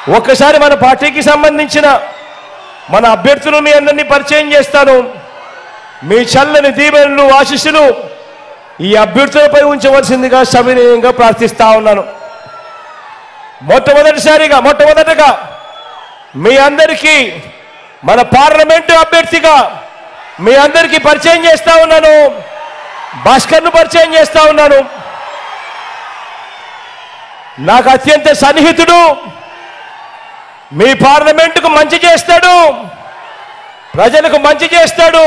ఒక్కసారి మన పార్టీకి సంబంధించిన మన అభ్యర్థులు మీ అందరినీ పరిచయం చేస్తాను. మీ చల్లని దీవెనలు ఆశీస్సులు ఈ అభ్యర్థులపై ఉంచవలసిందిగా సవినయంగా ప్రార్థిస్తా ఉన్నాను. మొట్టమొదటగా మీ అందరికీ మన పార్లమెంటు అభ్యర్థిగా మీ అందరికీ పరిచయం చేస్తా ఉన్నాను. భాస్కర్ను పరిచయం చేస్తా ఉన్నాను. నాకు అత్యంత సన్నిహితుడు, మీ పార్లమెంటుకు మంచి చేస్తాడు, ప్రజలకు మంచి చేస్తాడు,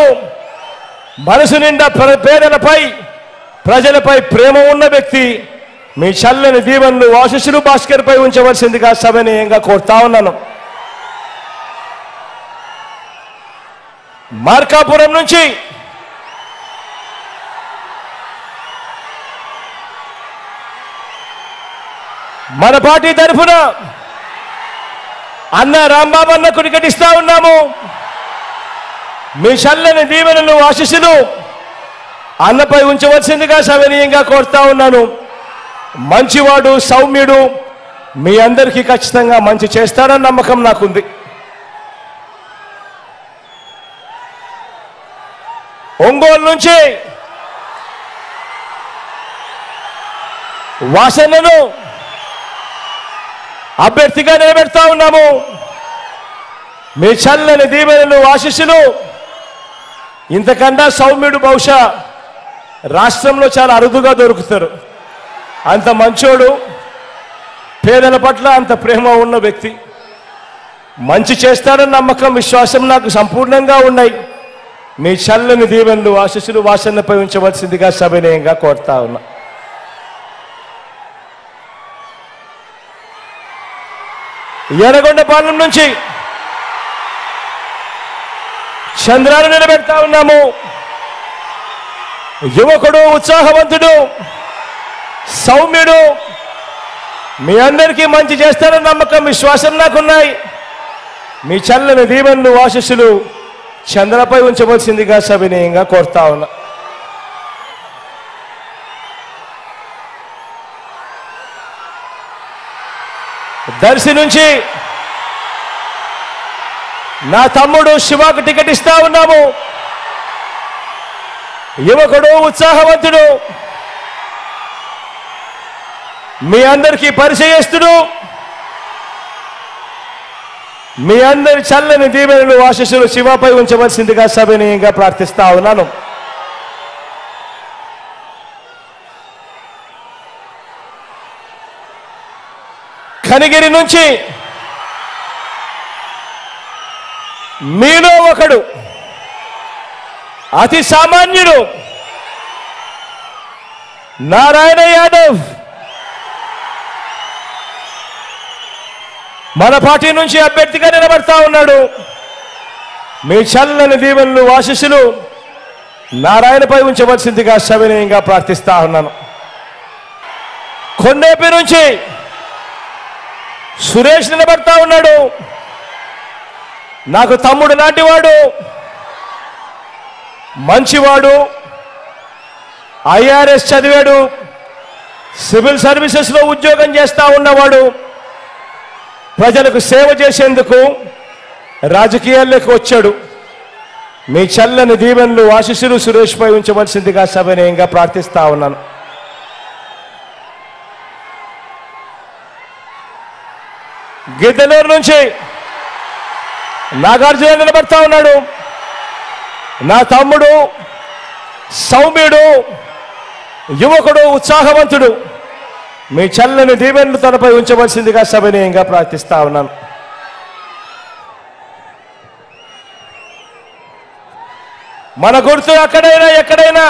మనసు నిండా పేదలపై ప్రజలపై ప్రేమ ఉన్న వ్యక్తి. మీ చల్లని దీవెనలు ఆశీస్సులు భాస్కర్పై ఉంచవలసిందిగా సవినయంగా కోరుతా ఉన్నాను. మార్కాపురం నుంచి మన పార్టీ తరఫున అన్న రాంబాబు అన్నకు టికెట్ ఇస్తా ఉన్నాము. మీ చల్లని దీవెనలు ఆశీస్సులు అన్నపై ఉంచవలసిందిగా సవినయంగా కోరుతా ఉన్నాను. మంచివాడు, సౌమ్యుడు, మీ అందరికీ ఖచ్చితంగా మంచి చేస్తాడన్న నమ్మకం నాకుంది. ఒంగోలు నుంచి వాసనను అభ్యర్థిగా నిలబెడతా ఉన్నాము. మీ చల్లని దీవెనలు ఆశీస్సులు ఇంతకన్నా సౌమ్యుడు బహుశా రాష్ట్రంలో చాలా అరుదుగా దొరుకుతారు. అంత మంచోడు, పేదల పట్ల అంత ప్రేమ ఉన్న వ్యక్తి, మంచి చేస్తాడన్న నమ్మకం, విశ్వాసం నాకు సంపూర్ణంగా ఉన్నాయి. మీ చల్లని దీవెనలు ఆశీస్సులు వాసనపై ఉంచవలసిందిగా సవినయంగా కోరుతా ఉన్నా. ఎర్రగొండపాలెం నుంచి చంద్రాన్ని నిలబెడతా ఉన్నాము. యువకుడు, ఉత్సాహవంతుడు, సౌమ్యుడు, మీ అందరికీ మంచి చేస్తారన్న నమ్మకం, విశ్వాసం నాకున్నాయి. మీ చల్లని దీవెనలు ఆశీస్సులు చంద్రపై ఉంచవలసిందిగా సవినయంగా కోరుతా ఉన్నా. దర్శి నుంచి నా తమ్ముడు శివాకు టికెట్ ఇస్తా ఉన్నాము. యువకుడు, ఉత్సాహవంతుడు, మీ అందరికీ పరిచయస్తుడు, మీ అందరి చల్లని దీవెనలు ఆశీస్సులు శివపై ఉంచవలసిందిగా సవినయంగా ప్రార్థిస్తా ఉన్నాను. కనిగిరి నుంచి మీలో ఒకడు, అతి సామాన్యుడు, నారాయణ యాదవ్ మన పార్టీ నుంచి అభ్యర్థిగా నిలబడతా ఉన్నాడు. మీ చల్లని దీవెనలు ఆశీస్సులు నారాయణపై ఉంచవలసిందిగా సవినయంగా ప్రార్థిస్తా ఉన్నాను. కొండేపి నుంచి సురేష్ నిలబడతా ఉన్నాడు. నాకు తమ్ముడు లాంటివాడు, మంచివాడు, ఐఆర్ఎస్ చదివాడు, సివిల్ సర్వీసెస్లో ఉద్యోగం చేస్తా ఉన్నవాడు, ప్రజలకు సేవ చేసేందుకు రాజకీయాల్లోకి వచ్చాడు. మీ చల్లని దీవెనలు ఆశీస్సులు సురేష్పై ఉంచవలసిందిగా సవినయంగా ప్రార్థిస్తా ఉన్నాను. గిద్దలూరు నుంచి నాగార్జున నిలబడతా ఉన్నాడు. నా తమ్ముడు, సౌమ్యుడు, యువకుడు, ఉత్సాహవంతుడు, మీ చల్లని దీవెనలు తనపై ఉంచవలసిందిగా సవినయంగా ప్రార్థిస్తా ఉన్నాను. మన గుర్తు అక్కడైనా ఎక్కడైనా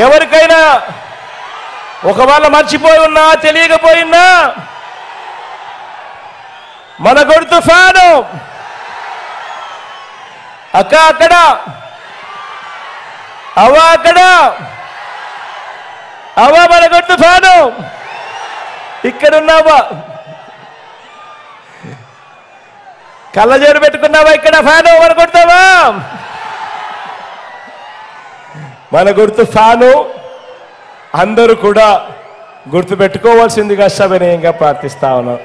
ఎవరికైనా ఒకవేళ మర్చిపోయి ఉన్నా, తెలియకపోయినా, మన గుర్తు ఫ్యాను. అక్క అక్కడ, అవ్వ అక్కడ, అవ్వ మన గుర్తు ఫ్యాను. ఇక్కడున్నావా? కళ్ళజోడు పెట్టుకున్నావా? ఇక్కడ ఫ్యాను మన గుర్తావా? మన గుర్తు ఫ్యాను. అందరూ కూడా గుర్తు పెట్టుకోవాల్సిందిగా సవినయంగా ప్రార్థిస్తా ఉన్నాం.